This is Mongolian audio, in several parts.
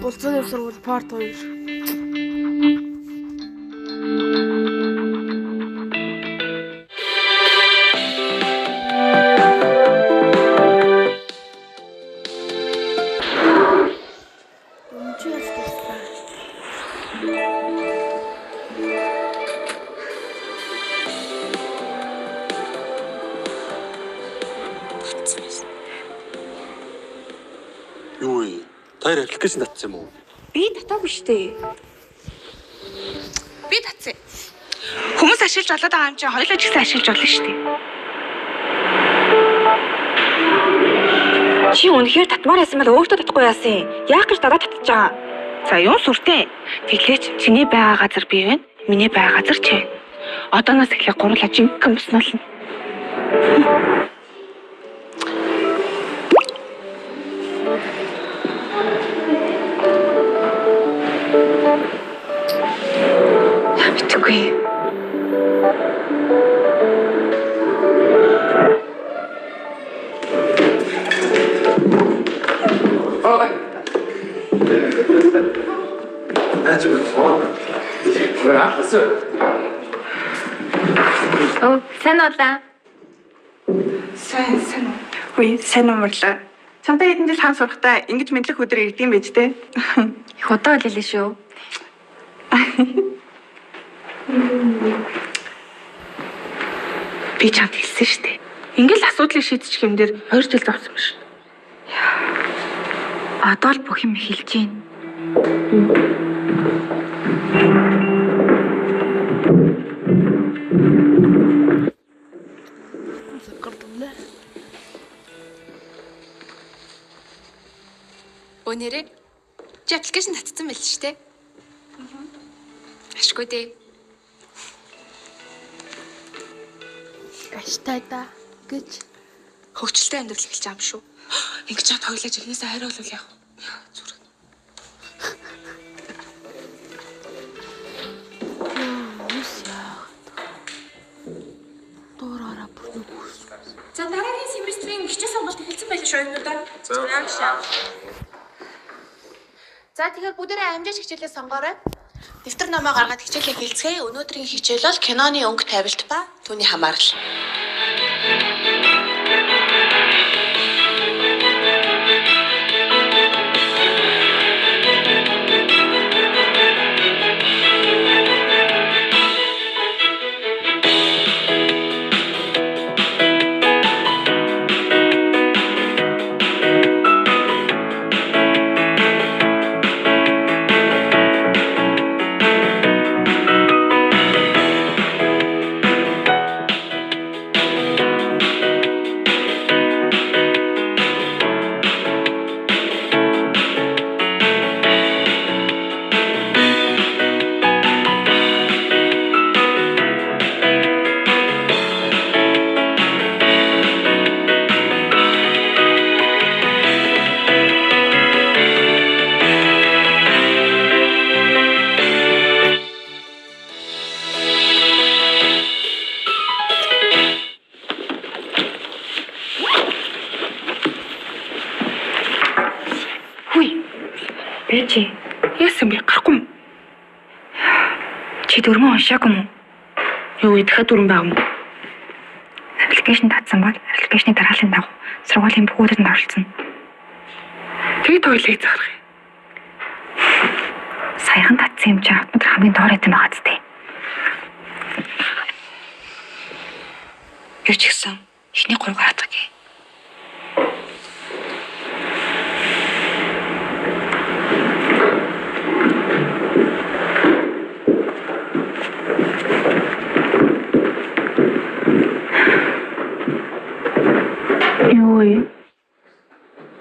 Болцооны сургууль part 2. Юу вэ? Таяр аппликейшн татсан юм уу? Би татаагүй штэ. Би татсан. Хүмүүс ашиглаж болоод байгаа юм чи хоёулаа ч гэсэн ашиглаж болно штэ. Чи үнэхээр татмаар байсан бол өөртөө татахгүй яасан. Яах гэж дараа татчих байгаа. За юу сүртэй. Тэглээч чиний байгаа газар би байна. Миний байгаа газар чи байна. Одооноос эхлэх гурлаа жинхэнэ буснуулна. Мэдгүй. Сайн удаа. Сайн. Үгүй сайн умарлаа. Чамтай хэдэн жил хаан сурахдаа ингэж мэдлэг өдөр ирдэм байж тээ. Их удаа боллоо шүү. Би чамд хэлсэн шүү дээ. Ингээл асуудлыг шийдчих юм дээр 2 жил зовсон юм шүү. Одоо л бүх юм эхэлж байна. Өнөөдөр чи аппликейшн татсан байл шүү дээ. Ашгүй дээ. Аштай да гэж Хөвчлөлтэй амьдрал эхэлж байгаа юм шүү. Ингэж чад хоёлаа жигнэсээ хайруулвал яах вэ? Зүрх. дуураараа бүрнүгүйс. За дараагийн семестрийн хичээл сонголт эхэлсэн байлаа шүү юмудаа. За тэгэхээр бүгдээрээ амжаач хичээлээ сонгоорой. Дэвтэр номоо гаргаад хичээлээ хэлцгээе. Өнөөдрийн хичээл бол киноны өнгө тавилт ба түүний хамаарал. Чи яасан бэ? Гарахгүй юм. Чи дөрмөн уншаагүй юм уу? Юу идэхэд дөрмөн байгаа юм? Аппликейшн татсан бол аппликейшны дарааллын дагуу сургуулийн бүгүүдэд оролцсон. Тэгээд тойлыг зарах юм. Саяхан татсан юм чи автомат хамгийн доор идэм байгаа зү. Юу ч гэсэн эхний 3 гараад гээ.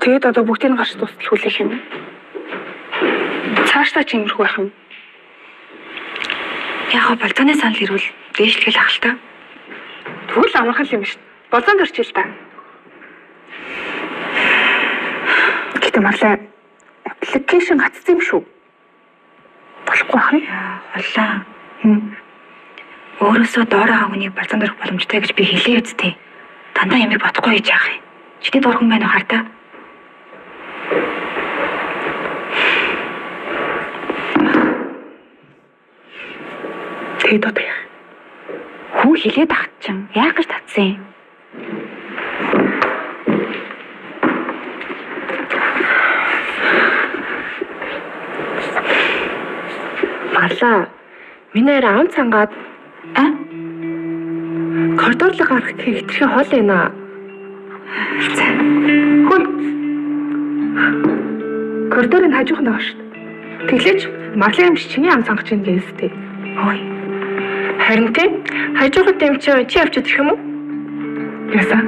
Тэгээд одоо бүгдийг гарч тусдал хүлээх юм. Цаашдаа ч иймэрхүү байх юм. Яг болцооны санал ирвэл дээшлэгэл ах л та. Тэгвэл амархан юм шүү. Болзоонд орчил та. Гэтэ марлаа аппликейшн гацсан юм шүү. Болохгүй байх юм. Боллоо. Өөрөөсөө доороо хагныг болзоонд орох боломжтой гэж би хэлээ үсттэй. Дандаа ямиг бодохгүй хийж яах юм. Чиний доор хүн байна уу хартаа? Тэгээд одоо яах? Хүү хилээд ахт чинь яах гэж татсан юм? Марлаа. Миний арай ам цангаад коридорлог гарах гэх хэтэрхий хол байна. Хөөе. Коридорын хажуухан байгаа шүү дээ. Тэглээч Марлын амч чиний ам цангаж ийн гээстэй. Хөөе. Харин тийм хажуухад юм чи явчихад ирэх юм уу? Ясаа.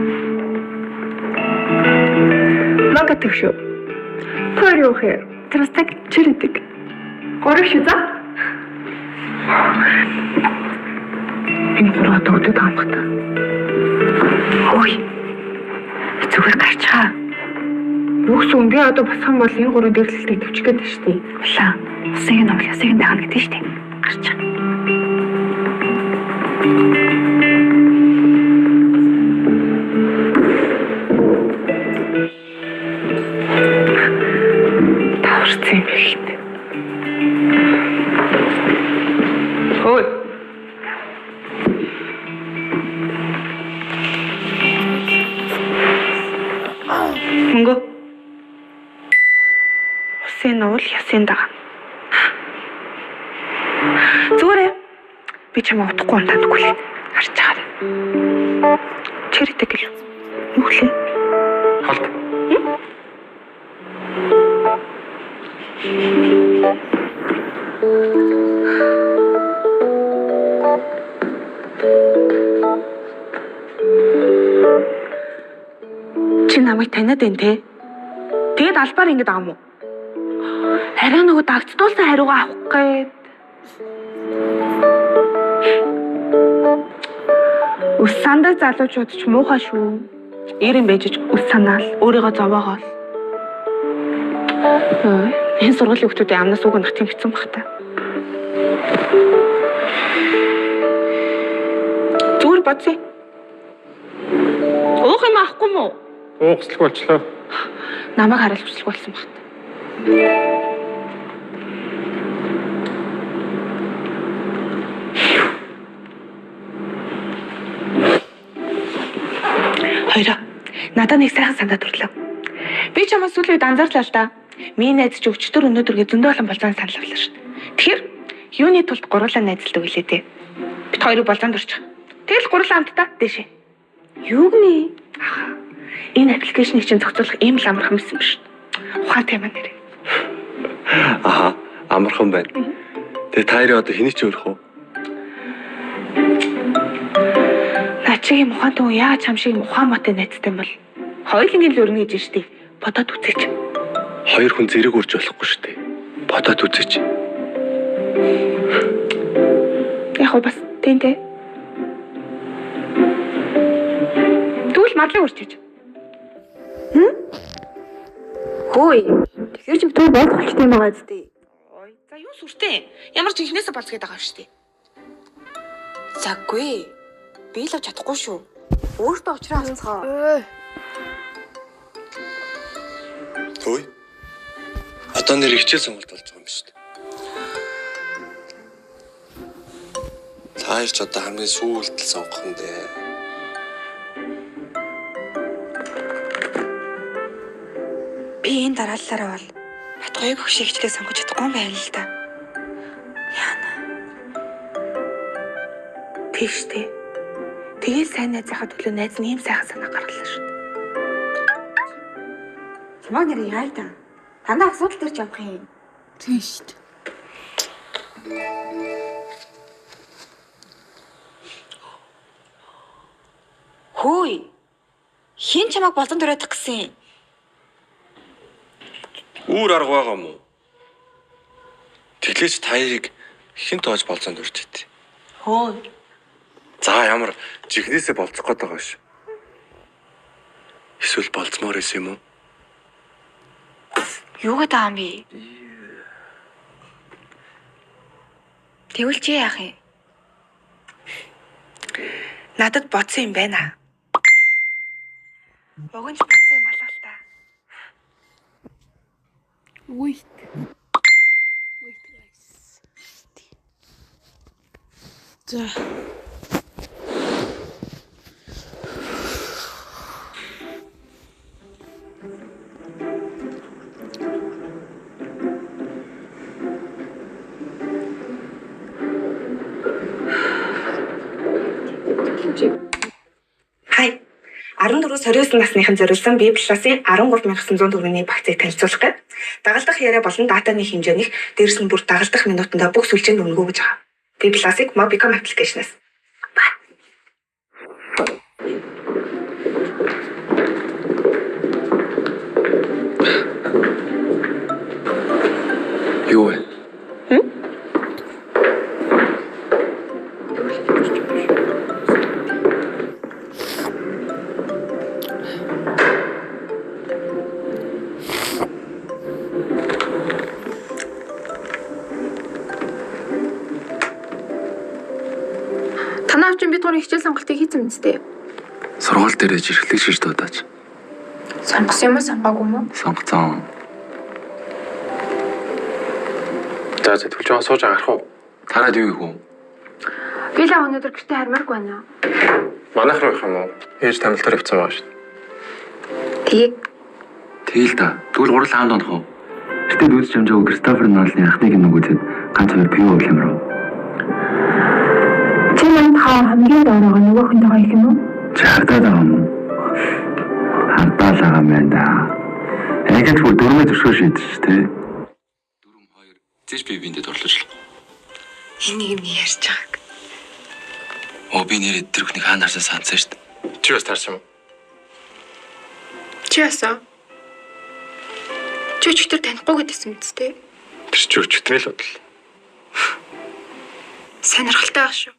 Мага тэгшүү. Тэр юу хэ? Тэрстэг чирдэг. Горох шүү за. Энэ гурваад өдөд амхтаа. Хөөе. Зүгээр гарчаа. Юу гэсэн би одоо босох юм бол энэ гурван дэрлэлтийг төвчих гээд байна шүү дээ. Улаа. Усыг нь уул, усыг нь даана гэдэг шүү дээ. Гарчаа. Таварсан юм биш. Хөөе. Мөнгө. Усын уул ясын дага. Зүгээр. Би чамаа утахгүй унтаадаггүй л. Харж чагаа. Чирдэг л. Юу лээ? Халт. Чи намайг таниад байна те? Тэгээд албаар ингэж байгаа юм уу? Арай нөгөө дагцдуулсан хариугаа авах гээд. Ус сандаа залуучууд ч муухай шүү. Ирэн бэжж ус санаал өөрийгөө зовоогоол. Энэ сургуулийн хүмүүсийн амнаас үг нах тийм хэцүү баг та. Зүгээр бодъё. Уух юм аахгүй мó? Уугслах болчлоо. Намайг хараад хүчлэг болсон баг. Хоёроо. Надад нэг сайхан санаа төрлөө. Би чамаас сүүлийн үед анзаарлаа л да. Миний найз ч өчтөр өнөөдргээ зөндөө олон болцоонд санал авлаа шүү. Тэгэхээр юуны тулд гурлаа найзалдаг үлээ те. Бид хоёрыг болцоонд орчих. Тэгэл гурлаа хамтдаа дэшээ. Юу гэнэ? Энэ аппликейшнийг чинь зохицуулах ийм л амархан байсан биш. Ухаантай юм нэр. Аха, амархан байна. Тэгээ та хоёрын одоо хэний ч өөрөх үү? Начигийн ухаантай хүн яаж чам шиг ухаан мотой найзтай юм бол хоёулангийн л өрнө гэж штий. Бодоод үзээч. Хоёр хүн зэрэг үрж болохгүй шүү дээ. Бодоод үзээч. Яг бас тэнтэй. Тэгвэл мадлыг үрчиж. Хөөе. Тэгэхээр чи тэр байх болчтой юм байгаа зү. Ой, за юу сүртэй. Ямар ч ихнээсээ болцгээд байгаа шүү дээ. Заггүй. Би л авч чадахгүй шүү. Өөртөө очроо хацгаа. Төвй. Одоо нэр хичээл сонголт болж байгаа юм шүү дээ. Цааш ч одоо хамгийн сүүлдэл сонгох юм дээ. Би энэ дарааллаараа бол Батгойг хөшиг хичээлээ сонгож чадахгүй юм байна л да. Яана. Тийштэй. Тэгээд сайн найзынхаа төлөө найз нь ийм сайхан санаа гаргалаа шүү. Чамаа нэр яа да. Дандаа асуудал төрж явах юм. Тийм шүү дээ. Хөөе. Хин чамайг болон дөрөдөх гэсэн. Үүр арга байгаа юм уу? Тэглээч таяыг хэн тоож болцоонд урч ит. Хөөе. За ямар жихнээсээ болцох гээд байгаа ш. Эсвэл болцмоор исэн юм уу? Юу гэдэг юм бэ? Тэгвэл чи яах юм? Надад бодсон юм байна. Богонд бодсон юм болоо л та. Wait. Wait guys. За. Хай. 14-29 насныхан зориулсан B+ 13,900 төгрөгийн багцыг танилцуулах гээд дагалдах яриа болон датаны хэмжээнийх дээрс нь бүр дагалдах минутанда бүх сүлжээнд өнгөө гэж байгаа. B+-ыг Mobicom application-аас. Юу вэ? Танаа авчин бид гурван хичээл сонголтыг хийсэн мэт дээ. Сургууль дээр жирхлэг шиж дуудаач. Сонгосон юм уу, сонгоогүй юм уу? Сонгоцсон. За төлж байгаа сууж агарах уу? Тараад юу гэх вэ? Би л өнөөдөр гэртээ хармааргүй байна. Манайх руу их юм уу? Ээж тамилтаар явцсан байгаа шүү дээ. Тэгэл та. Тэгвэл гурал хаанд онох уу? Гэтэ дүүс чамжаагүй Кристофер Нолны анхны киног үзээд ганц хоёр пиво хэмрээ. Чи манд хамгийн доороо нөгөө хүнтэйгээ их юм уу? Чардаа даа юм уу? Хардаа л байгаа юм байна да. Эгэж бүр дөрмөө төшөө шийдэж тээ. Дөрөм хоёр. Зэж би биндээ дурлаж л. Энийг юм ярьж байгааг. Би нэрээ тэр хүнийг хаана харсан санацсан шүү дээ. Чи бас таарсан юм уу? Чи яасан? Чи өчтөр танихгүй гэдсэн мэт дээ. Тэр чи өчтөрний л бодол. Сонирхолтой байх шүү.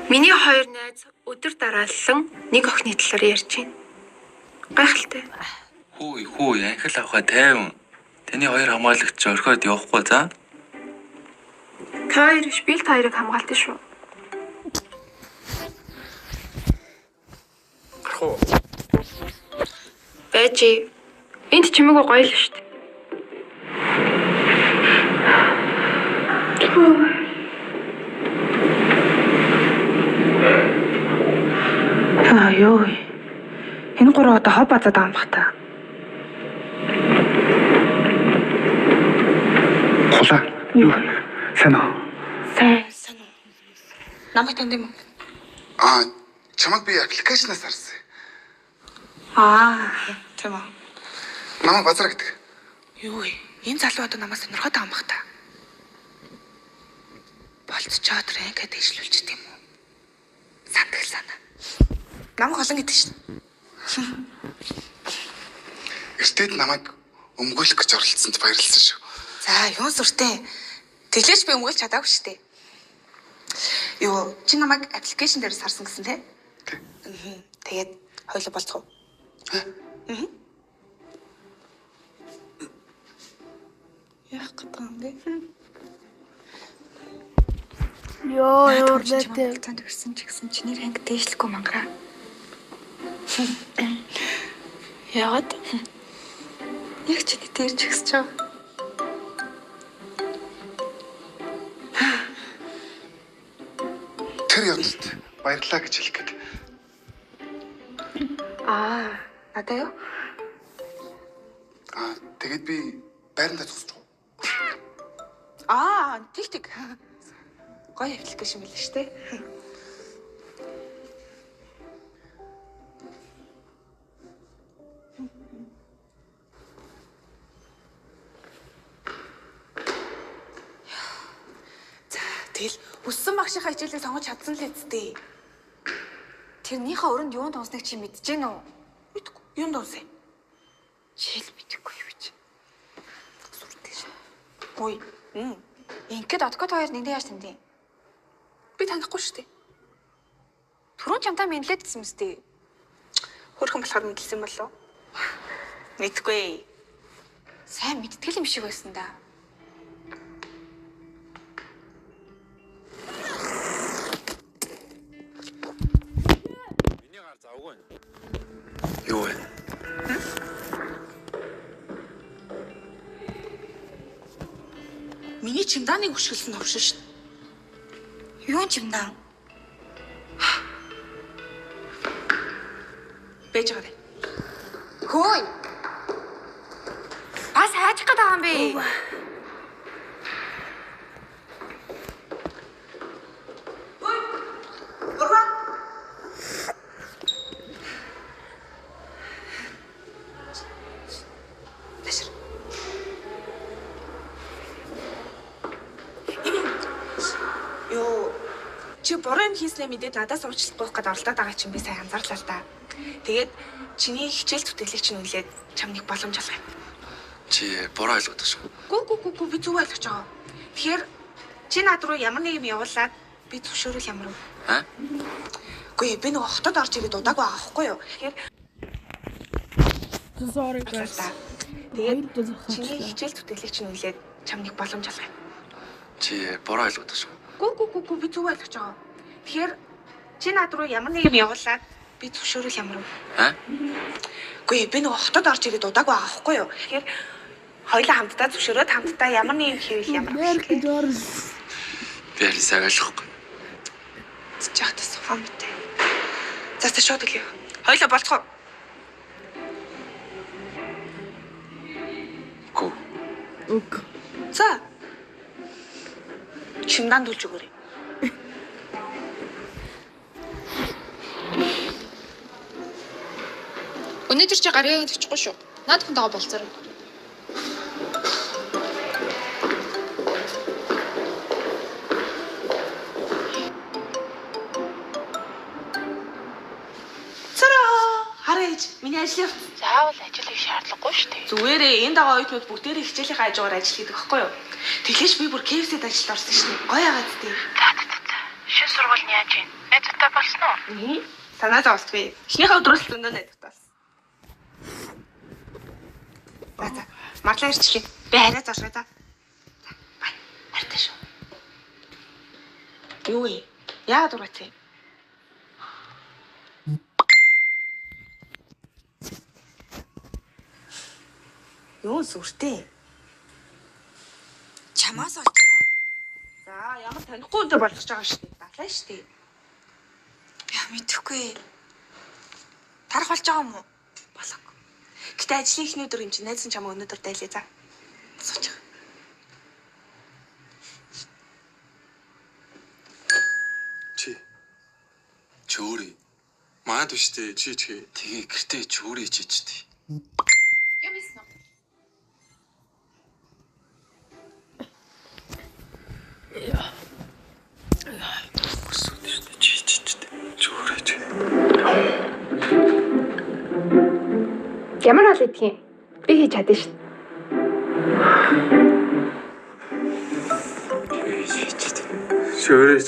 Миний хоёр найз өдөр дараалан нэг охины талаар ярьж байна. Гайхалтай. Хүү анхил авахаа тайван. Таны хоёр хамгаалагч орхиод явахгүй за. Та хоёр биш, би л та хоёрыг хамгаалдаг шүү. Гарах уу? Бэжи. Энд чимээгүй гоё л шүү дээ. Ёо. Энэ гурав одоо хоб базаад байгаа юм бах та. Хулаа. Юу? Сайн уу? Сайн. Намайг танд юм уу? Чамайг би аппликейшнаас харсан. Тийм үү. Намайг базар гэдэг. Юу вэ? Энэ залуу одоо намайг сонирхоод байгаа юм бах та. Болцчоод рэнкэд ижлүүлчих юм уу? Сандах санаа. Намайг олон гэдэг шин. Эртэд намайг өмгөөлөх гэж оролцсонд баярлалаа шүү. За, юу сүртэй. Тэглэж би өмгөөлж чадаагүй шүү дээ. Юу, чи намайг аппликейшн дээр сарсан гэсэн тий? Тэгээд хоёул болцох уу? Яах гэдэг юм бэ? Ёо, Цаанд өрсөн ч гэсэн чиний ранг дээшлэхгүй мангараа. яагаад? Яг чиний дээр ч ихсэж байгаа. Тэр явдалд баярлалаа гэж хэлэх гээд. Надаа юу? Тэгээд би байрандаа зогсож байгаа. Тэг. Гоё аппликейшн мэл шүү дээ. За, тэгэл өссөн багшийнхаа хичээлийг сонгож чадсан л үсттэй. Тэрнийхээ өрөнд юунд унсныг чи мэдэж гэнэ үү? Мэдгүй. Юунд унсаа? Жил мэдэхгүй юу гэж. Сүртэй шээ. Ой. Ингээд откод хоёр нэгдээ яаж тандیں۔ Би танихгүй шүү дээ. Түрүүн чамтай мэдлээдсэн мэт дээ. Хөрхөн болохоор мэдлсэн болов уу? Мэдгүй. Сайн мэдтгэл юм шиг байсан да. Юу вэ? Миний чемоданыг хөшгөлсөн новшин шүү дээ. Юу юм даа? Бэж байгаа. Хөөе. Бас хайчих гээд байгаа юм бэ? Юу чи буруу юм хийснээ мэдээд надаас уучлах гуйх гээд оролдоод байгаа чинь би сайн анзаарлаа л да. Тэгээд чиний хичээл зүтгэлийг чинь үнэлээд чамныг боломж олгоё. Чи буруу ойлгоод байгаа шүү. Гү би зүг ойлгож байгаа. Тэгэхээр чи над руу ямар нэг юм явуулаад би зөвшөөрөл ямар вэ? Аа? Үгүй би нөгөө хотод орж ирээд удаагүй байгаа байхгүй юу? Тэгэхээр Sorry guys. тэгээд чиний хичээл зүтгэлийг чинь үнэлээд чамныг боломж олгоё. Чи буруу ойлгоод байгаа шүү. Гү би зүг ойлгож байгаа. Тэгэхээр чи над руу ямар нэг юм явуулаад би зөвшөөрөл ямар вэ? Аа? Үгүй би нөгөө хотод орж ирээд удаагүй байгаа байхгүй юу? Тэгэхээр хоёулаа хамтдаа зөвшөөрөөд хамтдаа ямар нэг юм хийвэл ямар вэ? Би аль сайн ойлгохгүй. Жахта сухан мэт. За шууд гэлээ. Хоёулаа болцгоо. Гүү. Уг. За. Чимдан дулж өгөөрэй. Өнөөдөр чи гарыг төвчгүй шүү. Наад хүнтэйгээ болцоорой. Хараач, миний ажил явц. Заавал ажил хийх шаардлагагүй шүү дээ. Зүгээрээ энэ дагаа оюутнууд бүгдээрээ хичээлийн хажуугаар ажил хийдэг байхгүй юу? Тэглэж би бүр KFC-д ажилд орсон шин. Гоё яагаад тээ. Шинэ сургууль нь яаж вэ? Найзтай болсон уу? Санаа зовс би. Эхнийхээ өдрөөс л зөндөө найдвартай болсон. За. Марлаа ирчихлээ. Би хараа зоошгүй за. За. Бай. Хартай шүү. Юу вэ? Яагаад ураац вэ? Юу сүртэй? Чамаас олж байгаа. За, ямар танихгүй өдөр болгож байгаа шүү дээ. Дадлаа шүү дээ. Яа мэдэхгүй. Тарах болж байгаа юм уу? Болог. Гэтэ ажлын ихний өдөр юм чи найз нь чамаа өнөөдөр дайлээ за. Сууч. Чи өөрөө маад биш дээ чи. Тэгээ гэртээ чи өөрөө чичтэй. Юм ийсэн үү? Өсөд чичтэй. Чөөрэж. Ямар хол идэх юм? Би хийж чадна шүү. Чөөрэж.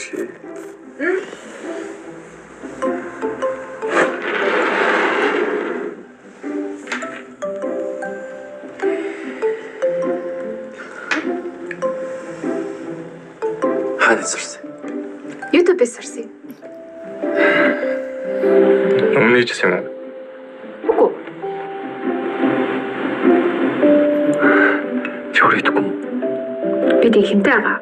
Хаана сурсан? YouTube-ээс сурсан. Өмнө ч юм уу? Үгүй. Чөөрөйдгүй. Би тэг хэмтэй байгаа.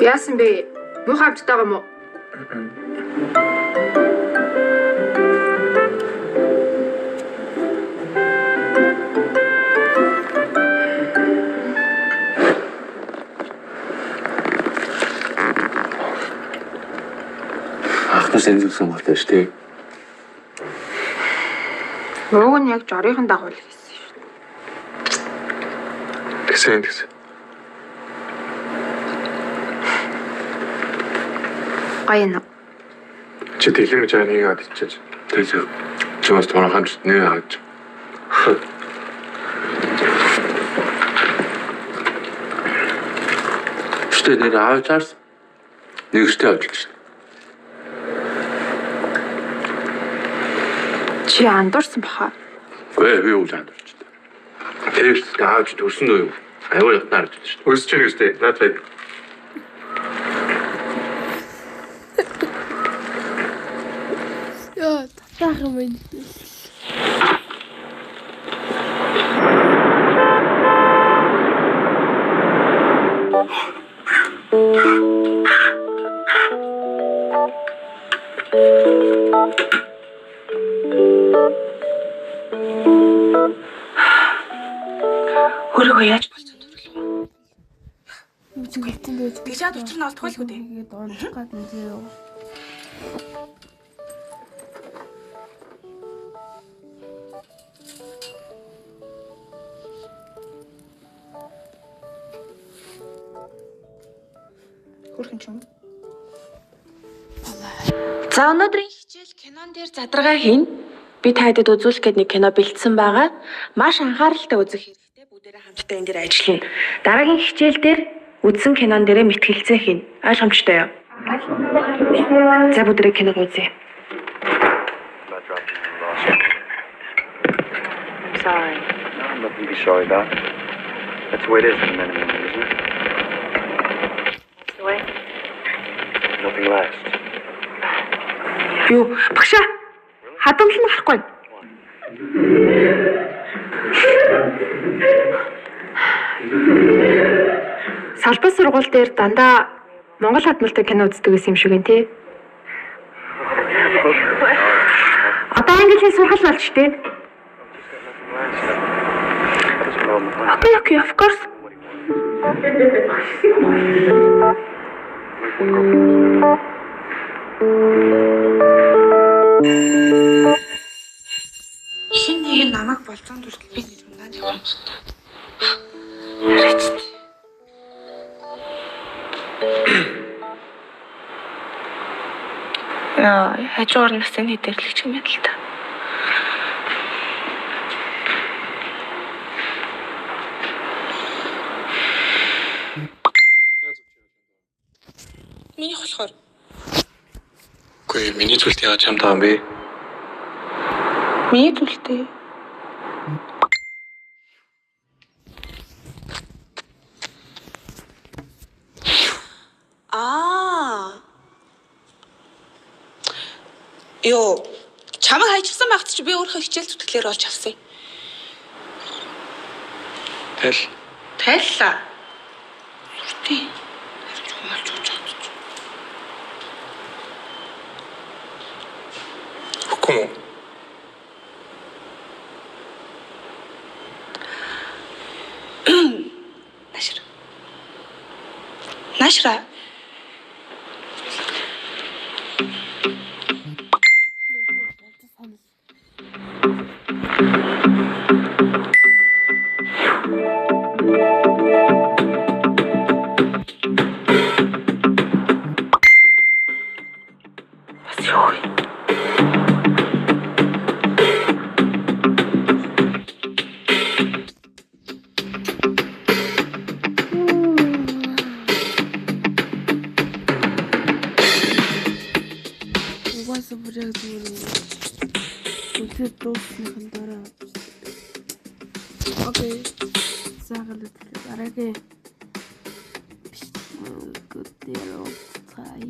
Яасан бэ? Муухай амттай байгаа юм уу? Ахнаас энэ зүйлсэн болтой шүү дээ. Ууг нь яг жорийн дагуул гэсэн шүү. Тэгсэн. Гоё нэ. Чи дэлгэр гэж нэг хад ичээж. Тэгсэн. Чимээс тоног хамт нэг хад. Штэ нэр авчаарс. Нэг штэ авч. Чи андуурсан баха. 왜 오지 않았지? Тэрс даавч төрсөн үү? Аюул ятнаар гэж шүү дээ. Өсөж чинь үстэй. Наадтай. Яа, татах юм байна. Өөрөө яаж болсон төрлөө. Тэгшээд учир нь олдохгүй л үү дээ. Тэгээд онцгой гад нэ. Хөрхөн ч юм. За өнөөдрийн хичээл кинон дээр задрагаа хийн. Би та хэдэд үзүүлэх гээд нэг кино бэлдсэн байгаа. Маш анхааралтай үзэх хэрэгтэй. Бүгдээрээ хамтдаа энэ дээр ажиллана. Дараагийн хичээл дээр үзсэн кинон дээрээ мэтгэлцээ хийн. Ойлгомжтой юу? За бүгдээрээ киног үзье. I'm sorry. No, nothing to be sorry about. That's the way it is in men and women, isn't it? That's the way. Nothing lasts. Юу, багшаа. Хадамлал нь гарахгүй. Салбар сургууль дээр дандаа Монгол хадмалтай кино үздэг гэсэн юм шиг байна тий. Одоо англи хэл сурах болж штэ. Okay, of course. Хин нэг намайг болцсон дүртэл би нэг унаад явах юм шиг. Яа, хажуугаар насны хэдэрлэгч юм байна л та. Миний болохоор Үгүй миний зүйлд яагаад чамд байгаа юм бэ? Миний зүйлтэй. Йоо, чамайг хайчихсан байхад чи би өөрөө хичээл зүтгэлээр олж авсан. Тэл. Тайллаа. Зүртэй. Хумалж өгч чадчих. Үгүй мө. Нашра. Нашра. Угаасаа бүр яг зүгээр үгүй дуусныхан дараа. Окей. Сагалт дараагийн. Гүтэрөө цай.